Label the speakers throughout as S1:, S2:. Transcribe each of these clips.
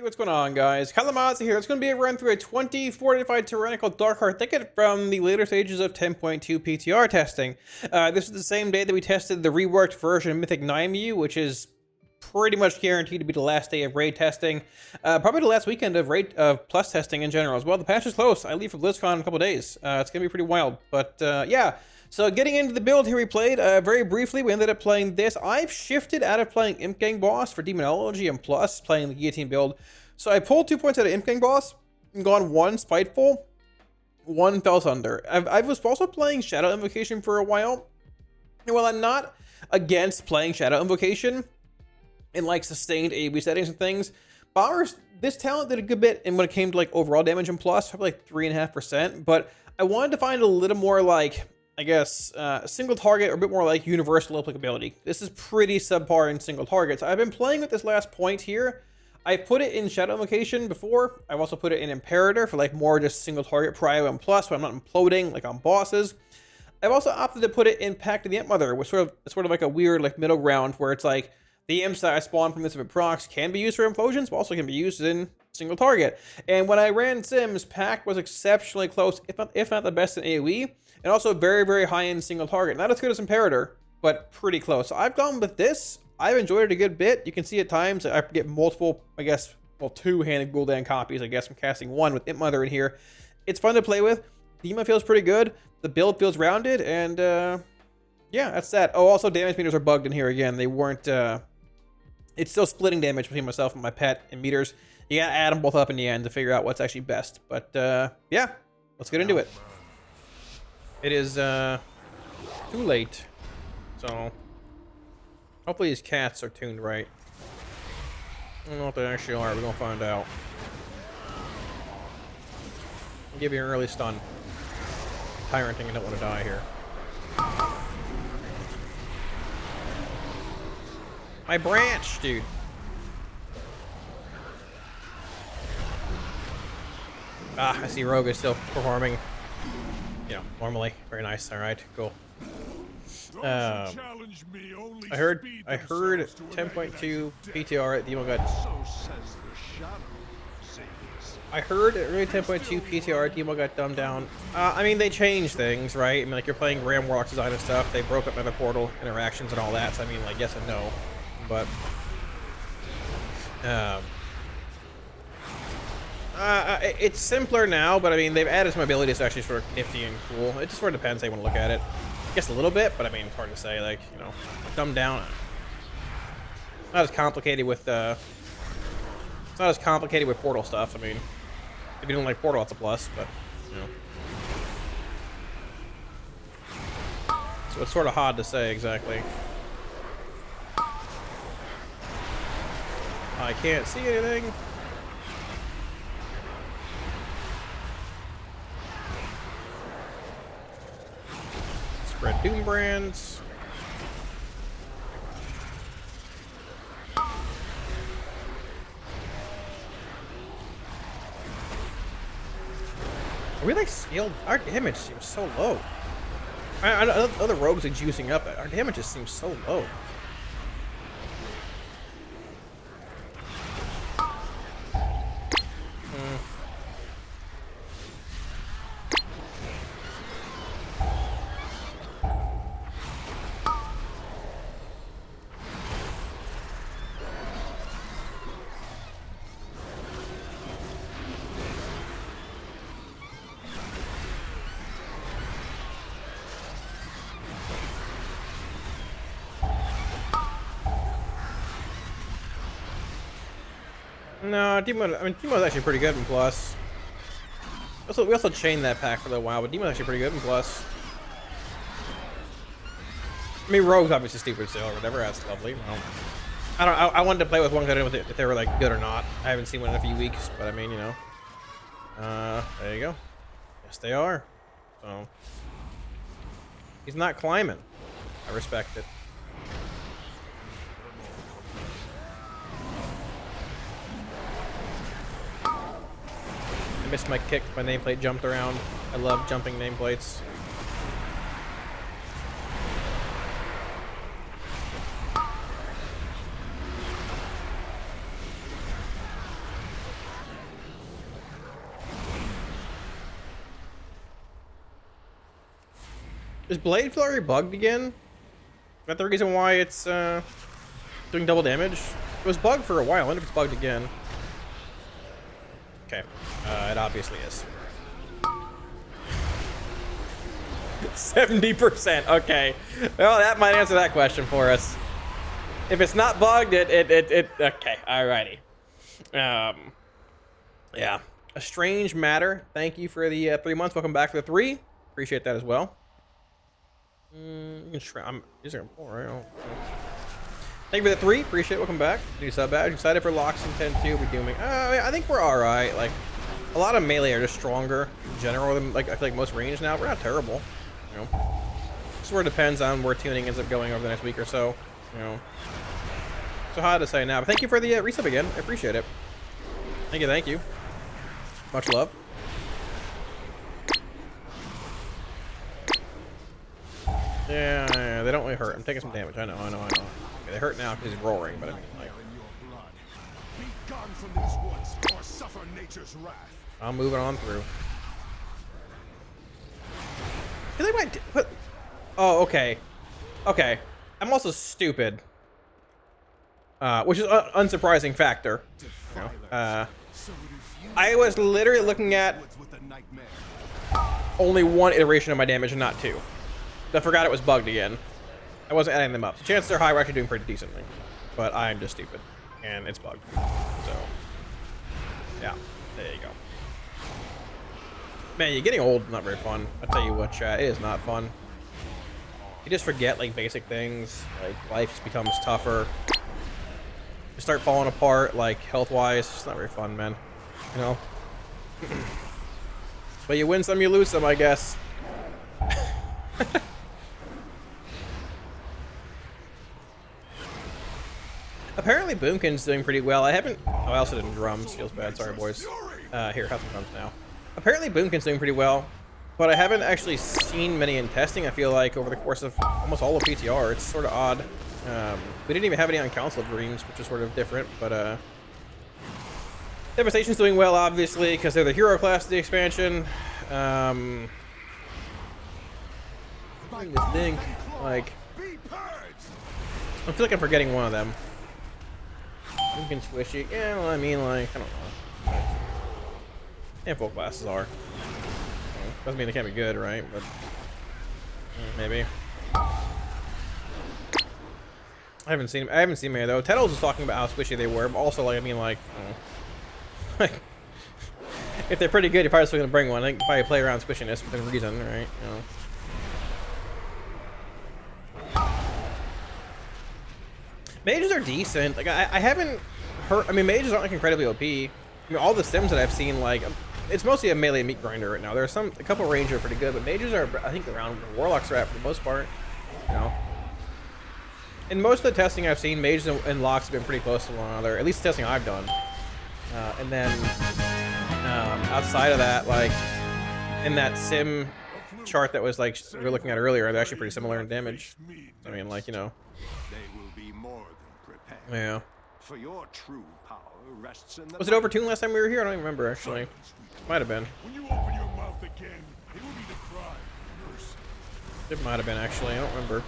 S1: Hey, what's going on, guys? Kalamazi here. It's going to be a run through a 20 Fortified Tyrannical Darkheart Thicket from the later stages of 10.2 PTR testing. This is the same day that we tested the reworked version of Mythic 9U, which is pretty much guaranteed to be the last day of raid testing. Probably the last weekend of raid plus testing in general as well. The patch is close. I leave for BlizzCon in a couple days. It's going to be pretty wild. But yeah. So getting into the build here, we played very briefly. We ended up playing this. I've shifted out of playing Imp Gang Boss for Demonology and Plus, playing the Guillotine build. So I pulled 2 points out of Imp Gang Boss and gone 1 Spiteful, 1 Fell Thunder. I was also playing Shadow Invocation for a while. And while I'm not against playing Shadow Invocation in like sustained AoE settings and things, Bombers, this talent did a good bit and when it came to like overall damage and plus, probably like 3.5%. But I wanted to find a little more like, I guess, single target or a bit more like universal applicability. This is pretty subpar in single targets. I've been playing with this last point here. I've put it in Shadow Invocation before. I've also put it in Imperator for like more just single target prio and plus, when I'm not imploding like on bosses. I've also opted to put it in Pact of the Imp Mother, which sort of like a weird like middle ground where it's like the imps that I spawn from this if it procs can be used for implosions, but also can be used in single target. And when I ran Sims, Pact was exceptionally close, if not the best in AoE, and also very, very high in single target. Not as good as Imperator, but pretty close. So I've gone with this. I've enjoyed it a good bit. You can see at times I get multiple, I guess, well, two-handed Gul'dan copies, I guess, from casting one with Imp Mother in here. It's fun to play with. The Dema feels pretty good. The build feels rounded, and yeah, that's that. Oh, also damage meters are bugged in here again. They weren't, it's still splitting damage between myself and my pet and meters. You gotta add them both up in the end to figure out what's actually best. But yeah, let's get into it. It is too late, so hopefully these cats are tuned right. I don't know what they actually are. We're gonna find out. I'll give you an early stun. Tyranting, I don't want to die here. My branch, dude. Ah, I see Rogue is still performing. You know, normally. Very nice. All right, cool. I heard 10.2 PTR at Demo got. I heard early 10.2 PTR at Demo got dumbed down. I mean, they changed things, right? I mean, like you're playing Ram Warlock design and stuff. They broke up Nether Portal interactions and all that. So I mean, like yes and no, but it's simpler now, but I mean, they've added some abilities to actually sort of nifty and cool. It just sort of depends how you want to look at it. I guess a little bit, but I mean, it's hard to say, like, you know, dumbed down. Not as complicated with, it's not as complicated with Portal stuff. I mean, if you don't like Portal, it's a plus, but, you know. So it's sort of hard to say exactly. I can't see anything. Spread Doom brands. Are we like scaled? Our damage seems so low. I know other rogues are juicing up. Our damage just seems so low. No, Demo's actually pretty good in Plus. We also chained that pack for a little while, but Demo's actually pretty good in Plus. I mean, Rogue's obviously stupid still or whatever. That's lovely. I wanted to play with one because I didn't know if they were like good or not. I haven't seen one in a few weeks, but I mean, you know. There you go. Yes, they are. So he's not climbing. I respect it. Missed my kick. My nameplate jumped around. I love jumping nameplates. Is Blade Flurry bugged again? Is that the reason why it's doing double damage? It was bugged for a while. I wonder if it's bugged again. Okay, it obviously is. 70%. Okay, well, that might answer that question for us. If it's not bugged, it okay, alrighty. Yeah, a strange matter. Thank you for the 3 months. Welcome back for the 3. Appreciate that as well. These are right. Thank you for the 3. Appreciate it. Welcome back. New sub badge. Excited for locks in 10.2. We're doing. I think we're all right. Like, a lot of melee are just stronger in general than like I feel like most range now. We're not terrible. You know, sort of depends on where tuning ends up going over the next week or so. You know, so hard to say now. But thank you for the resub again. I appreciate it. Thank you. Thank you. Much love. Yeah, they don't really hurt. I'm taking some damage. I know. Okay, they hurt now because he's roaring, but I mean, like, I'm moving on through. I think might put. Oh, okay. Okay. I'm also stupid, which is an unsurprising factor. You know? I was literally looking at only 1 iteration of my damage and not 2. I forgot it was bugged again. I wasn't adding them up. So chances are high we're actually doing pretty decently. But I'm just stupid. And it's bugged. So, yeah. There you go. Man, you're getting old. Not very fun. I'll tell you what, chat. It is not fun. You just forget, like, basic things. Like, life just becomes tougher. You start falling apart, like, health-wise. It's not very fun, man. You know? But you win some, you lose some, I guess. Apparently Boomkin's doing pretty well. I haven't... Oh, I also didn't drums. Feels bad. Sorry, boys. Here, have some drums now. Apparently Boomkin's doing pretty well, but I haven't actually seen many in testing, I feel like, over the course of almost all of PTR. It's sort of odd. We didn't even have any on Council of Dreams, which is sort of different, but... Devastation's doing well, obviously, because they're the hero class of the expansion. I think, like... I feel like I'm forgetting one of them. Boomkin squishy. Yeah, well, I mean, like, I don't know. Handful classes are. Doesn't mean they can't be good, right? But maybe. I haven't seen many though. Tettles was talking about how squishy they were, but also, like, I mean, like, if they're pretty good, you're probably still gonna bring one. I think probably play around squishiness within reason, right? You know. Mages are decent. Like, I haven't heard. I mean, mages aren't like incredibly OP. I mean, all the sims that I've seen, like, it's mostly a melee meat grinder right now. There are a couple range are pretty good, but mages are, I think, around where warlocks are at for the most part. You know. In most of the testing I've seen, mages and locks have been pretty close to one another. At least the testing I've done. And then outside of that, like in that sim chart that was like we were looking at earlier, they're actually pretty similar in damage. I mean, like, you know. Yeah.
S2: For your true power rests in the
S1: Was it overtuned last time we were here? I don't even remember, actually. Might have been.
S3: When you open your mouth again, it will be the cry.
S1: It might have been, actually. I don't remember.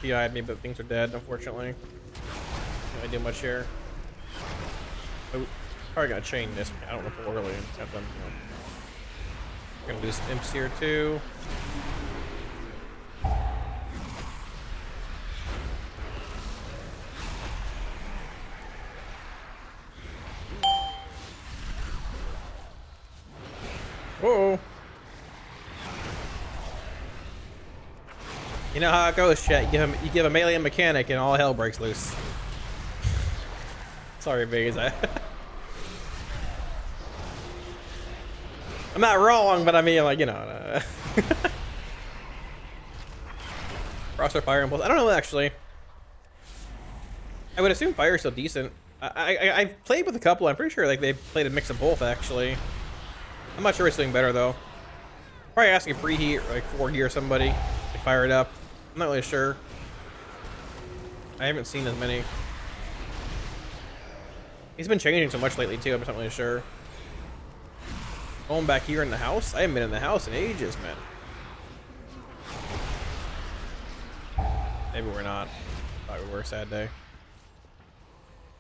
S1: He PI'd me, but things are dead, unfortunately. Can't really do much here. Oh, probably gonna chain this. I don't know if we're early. Have them, you know. We're gonna do some imps here too. Whoa. You know how it goes, chat. You give a melee a mechanic and all hell breaks loose. Sorry, Vegas. I'm not wrong, but I mean, like, you know. Crosshair Fire Impulse. I don't know, actually. I would assume Fire is still decent. I've played with a couple. I'm pretty sure like they played a mix of both, actually. I'm not sure it's doing better, though. Probably asking a preheat or like 4 gear somebody to fire it up. I'm not really sure. I haven't seen as many. He's been changing so much lately too, I'm not really sure. Going back here in the house? I haven't been in the house in ages, man. Maybe we're not. Thought we were. Sad day.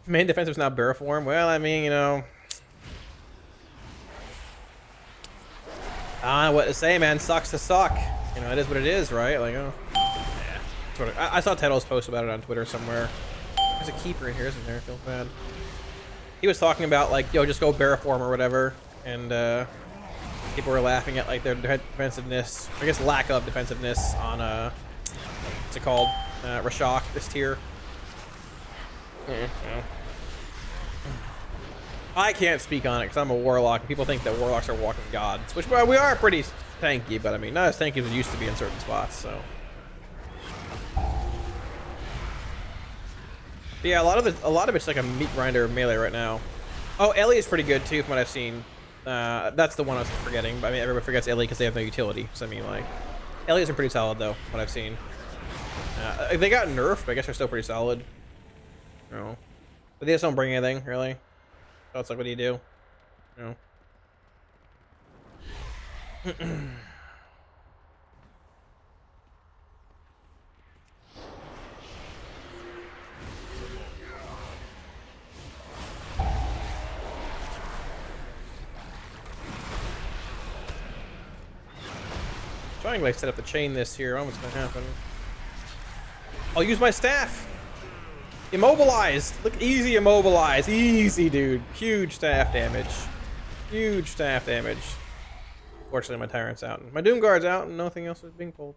S1: Main defensive's now bear form. Well, I mean, you know. What to say, man. Sucks to suck. You know, it is what it is, right? Like, oh. Yeah. I saw Teddo's post about it on Twitter somewhere. There's a keeper in here, isn't there? I feel bad. He was talking about, like, yo, just go bear form or whatever. And, people were laughing at, like, their defensiveness. I guess lack of defensiveness on, what's it called? Rashok, this tier. Yeah. I can't speak on it because I'm a Warlock. People think that Warlocks are walking gods, which we are pretty tanky, but I mean, not as tanky as it used to be in certain spots, so. But yeah, a lot of it's like a meat grinder melee right now. Oh, Ellie is pretty good too, from what I've seen. That's the one I was forgetting. But I mean, everybody forgets Ellie because they have no utility. So I mean, like, Ellie's are pretty solid though, from what I've seen. They got nerfed, but I guess they're still pretty solid. You know, but they just don't bring anything really. So it's like, what do you do? You know. Trying to like set up the chain this here. I don't know what's gonna happen. I'll use my staff. Immobilized. Look, easy immobilized. Easy, dude. Huge staff damage. Huge staff damage. Fortunately, my Tyrant's out. My Doom Guard's out, and nothing else is being pulled.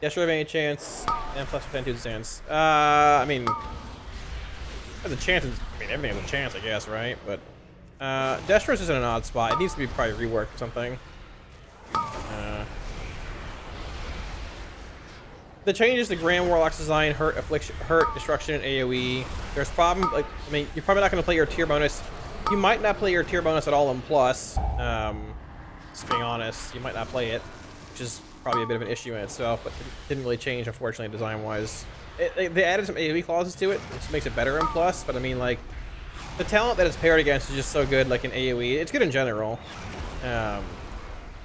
S1: Yeah, sure, have any chance. And plus 10.2 stands. I mean, there's a chance. I mean, everything has a chance, I guess, right? But Destros is in an odd spot. It needs to be probably reworked or something. The changes to Grand Warlock's design hurt affliction, hurt destruction, and AOE. There's problem. Like, I mean, you're probably not going to play your tier bonus. You might not play your tier bonus at all in plus. Just being honest, you might not play it, which is probably a bit of an issue in itself. But it didn't really change, unfortunately, design-wise. They added some AOE clauses to it, which makes it better in plus. But I mean, like, the talent that it's paired against is just so good. Like in AOE, it's good in general.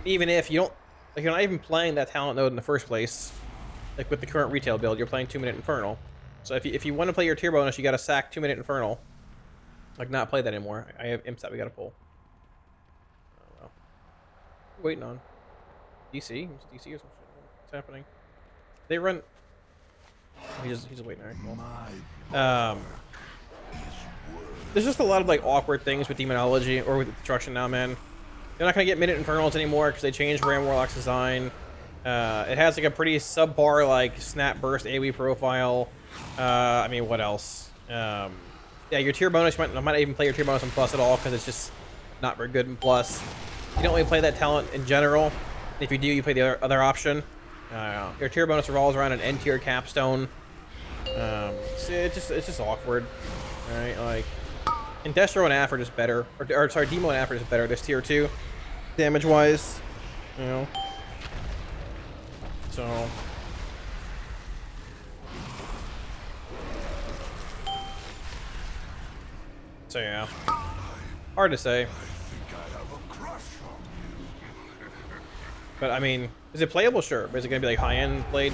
S1: Even if you don't, like, you're not even playing that talent node in the first place. Like with the current retail build, you're playing 2-minute Infernal. So if you want to play your tier bonus, you got to sack 2-minute Infernal. Like, not play that anymore. I have imps that we got to pull. Oh well. Waiting on DC. DC or some shit. What's happening? They run. He's just waiting. Alright, cool. There's just a lot of like awkward things with Demonology or with Destruction now, man. They're not gonna get minute Infernals anymore because they changed Grand Warlock's design. It has like a pretty subpar like snap burst AoE profile. I mean, what else? Yeah, your tier bonus, you might not even play your tier bonus in plus at all because it's just not very good in plus. You don't really play that talent in general. If you do, you play the other option. Your tier bonus revolves around an N tier capstone. It's just awkward, right? Like, and Destro and Aff are just better, or sorry, Demo and Aff are just better. There's tier 2, damage wise, you know. So yeah, hard to say. But I mean, is it playable? Sure. But is it gonna be like high-end played?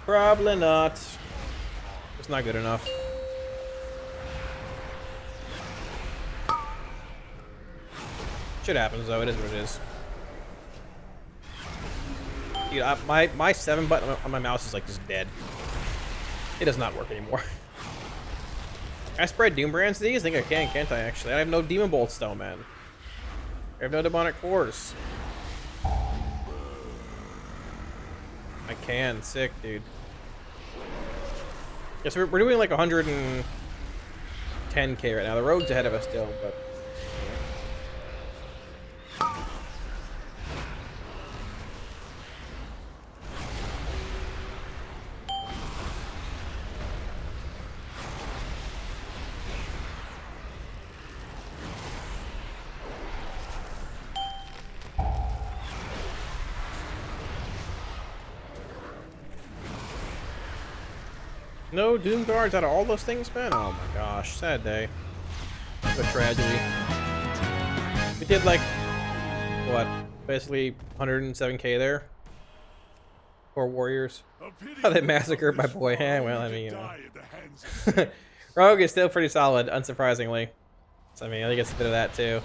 S1: Probably not. It's not good enough. Shit happens though. It is what it is. Dude, my 7 button on my mouse is like just dead. It does not work anymore. Can I spread Doom Brands to these? I think I can, can't I, actually? I have no Demon Bolts though, man. I have no Demonic Cores. I can. Sick, dude. Yes, we're doing like 110k right now. The road's ahead of us still, but... No Doom Guards out of all those things, man? Oh my gosh, sad day. What a tragedy. We did like, what, basically 107k there? 4 warriors. Oh, they massacred my boy. Eh, well, I mean, you know. Rogue is still pretty solid, unsurprisingly. So, I mean, I think it's a bit of that too.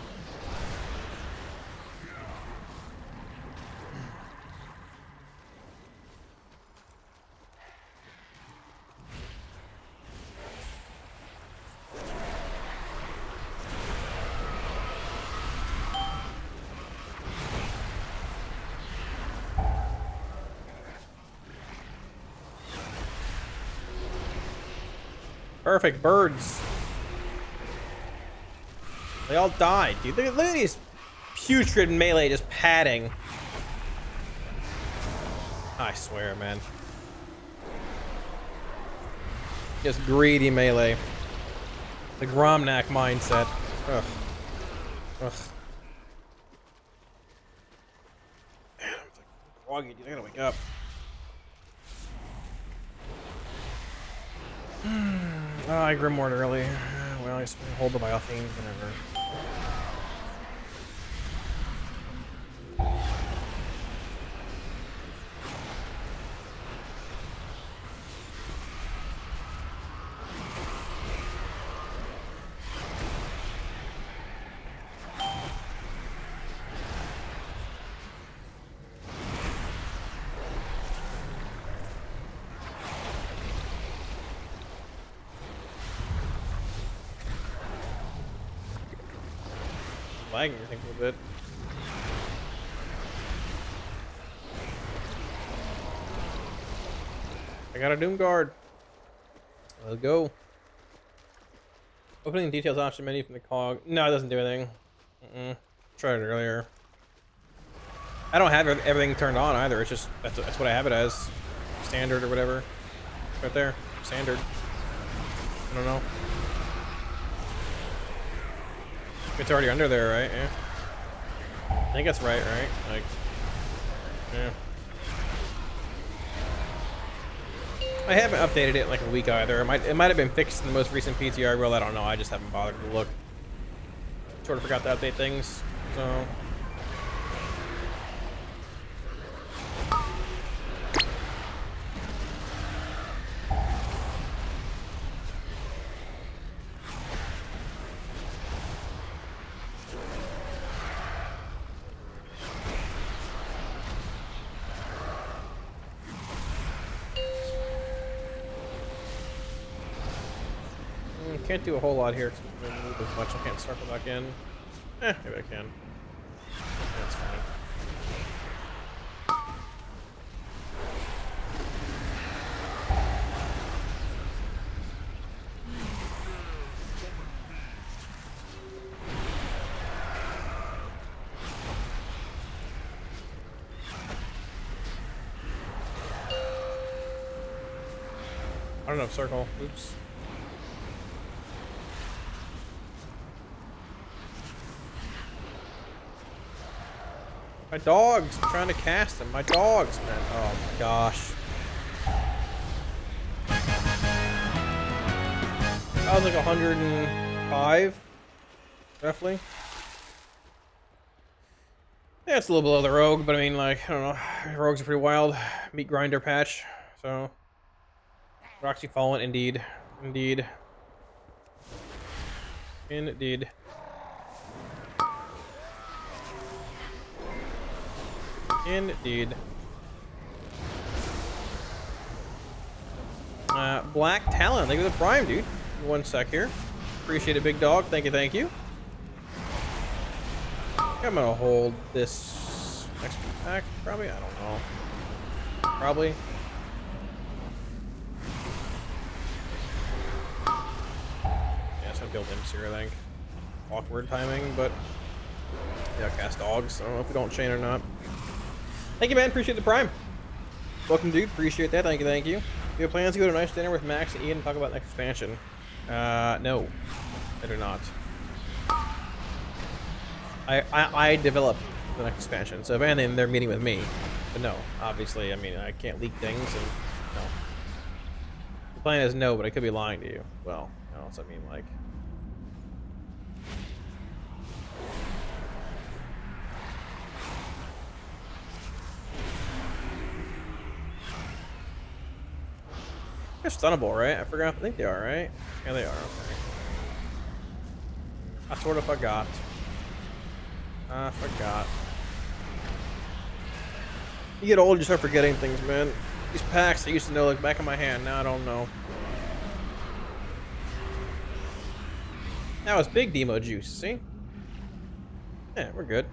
S1: Perfect birds. They all died, dude. Look at these putrid melee just padding. I swear, man. Just greedy melee. The Gromnak mindset. Ugh. Ugh. Man, I'm like groggy, dude. I gotta wake up. Oh, I Grimored early. Well, I just hold the Biotheme, whatever. Lagging, I think, a little bit. I got a Doom Guard. Let's go. Opening details option menu from the cog. No, it doesn't do anything. Tried it earlier. I don't have everything turned on either. It's just that's what I have it as. Standard or whatever. Right there. Standard. I don't know. It's already under there, right? Yeah. I think that's right? Like, yeah. I haven't updated it in like a week either. It might have been fixed in the most recent PTR build. I don't know. I just haven't bothered to look. Sort of forgot to update things. So. Can't do a whole lot here because we don't move as much. I can't circle back in. Maybe I can. That's fine. I don't know, circle. Oops. My dogs! I'm trying to cast them. My dogs, man. Oh my gosh. That was like 105, roughly. Yeah, it's a little below the rogue, but I mean, like, I don't know. Rogues are pretty wild. Meat grinder patch, so. Roxy Fallen, indeed. Indeed. Indeed. Indeed. Black Talon, thank you for the prime, dude. 1 sec here. Appreciate it, big dog. Thank you, thank you. I'm gonna hold this next pack, probably. I don't know. Probably. Yeah, so I built imps here, I think. Awkward timing, but yeah, cast dogs. I don't know if we don't chain or not. Thank you, man. Appreciate the prime. Welcome, dude. Appreciate that. Thank you, thank you. You have plans to go to a nice dinner with Max and Ian and talk about next expansion? No. I do not. I develop the next expansion, so if anything, they're meeting with me. But no, obviously, I mean, I can't leak things, and no. Plan is no, but I could be lying to you. Well, I also mean like. They're stunnable, right? I forgot. I think they are, right? Yeah, they are. Okay. I sort of forgot. I forgot. You get old, you start forgetting things, man. These packs I used to know like back of my hand. Now I don't know. That was big demo juice. See? Yeah, we're good.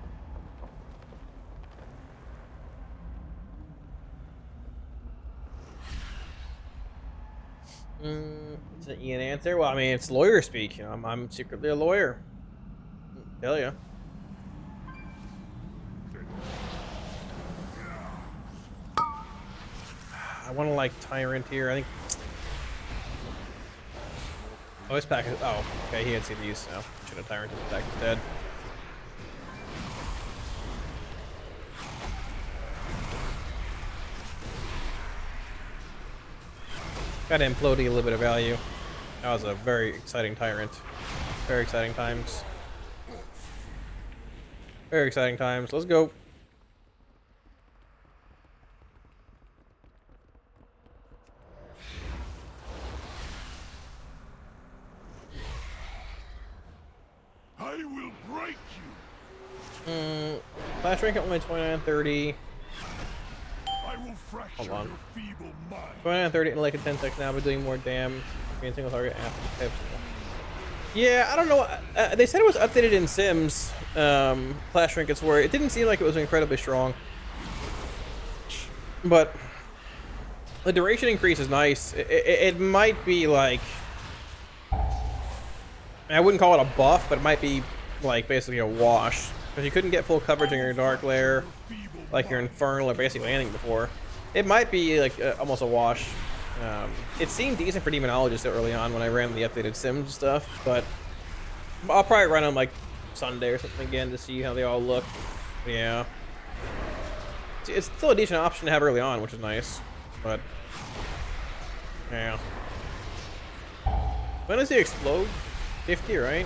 S1: Is it an answer? Well, I mean, it's lawyer speak. You know, I'm secretly a lawyer. Tell ya. I want to like Tyrant here. I think. Oh, this pack is. Oh, okay. He had CDs, so should have Tyrant in the pack instead. Got to implode a little bit of value. That was a very exciting Tyrant. Very exciting times. Very exciting times. Let's go.
S3: I will break you.
S1: Flash rank at only 29:30.
S3: I will fracture
S1: Hold on.
S3: your feeble mind.
S1: 29:30 in like a 10 seconds now, but doing more damage. Being single target after tips. Yeah, I don't know. They said it was updated in Sims. Flash trinkets were. It didn't seem like it was incredibly strong, but the duration increase is nice. It might be like. I wouldn't call it a buff, but it might be like basically a wash because you couldn't get full coverage on your dark layer, like your infernal or basically anything before. It might be like almost a wash. It seemed decent for Demonologist early on when I ran the updated Sims stuff, but I'll probably run them like Sunday or something again to see how they all look. Yeah, it's still a decent option to have early on, which is nice. But yeah, when does he explode? 50, right?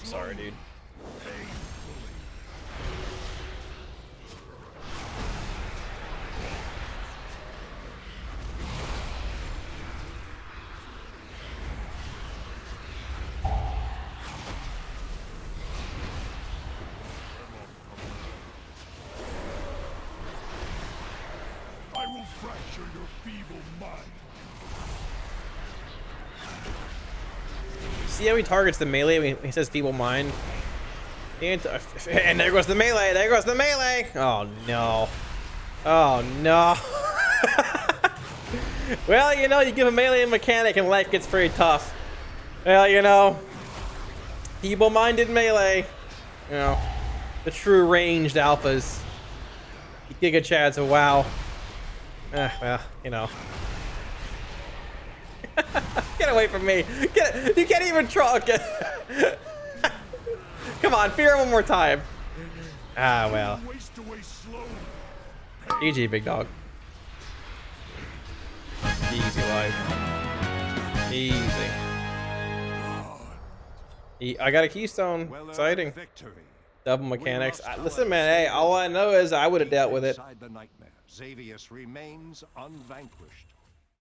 S1: Sorry, dude.
S3: I will fracture your feeble mind.
S1: See how he targets the melee when he says feeble mind? And there goes the melee! There goes the melee! Oh no. Oh no. Well, you know, you give a melee a mechanic and life gets very tough. Well, you know, feeble-minded melee. You know, the true ranged alphas. Giga Chads, wow. Well, you know. Get away from me. You can't even try. Come on, fear him one more time. Ah, well. GG, big dog. Easy life. Easy. I got a keystone. Exciting. Double mechanics. Listen, man, hey, all I know is I would have dealt with it.
S2: Inside the nightmare, Xavius remains unvanquished.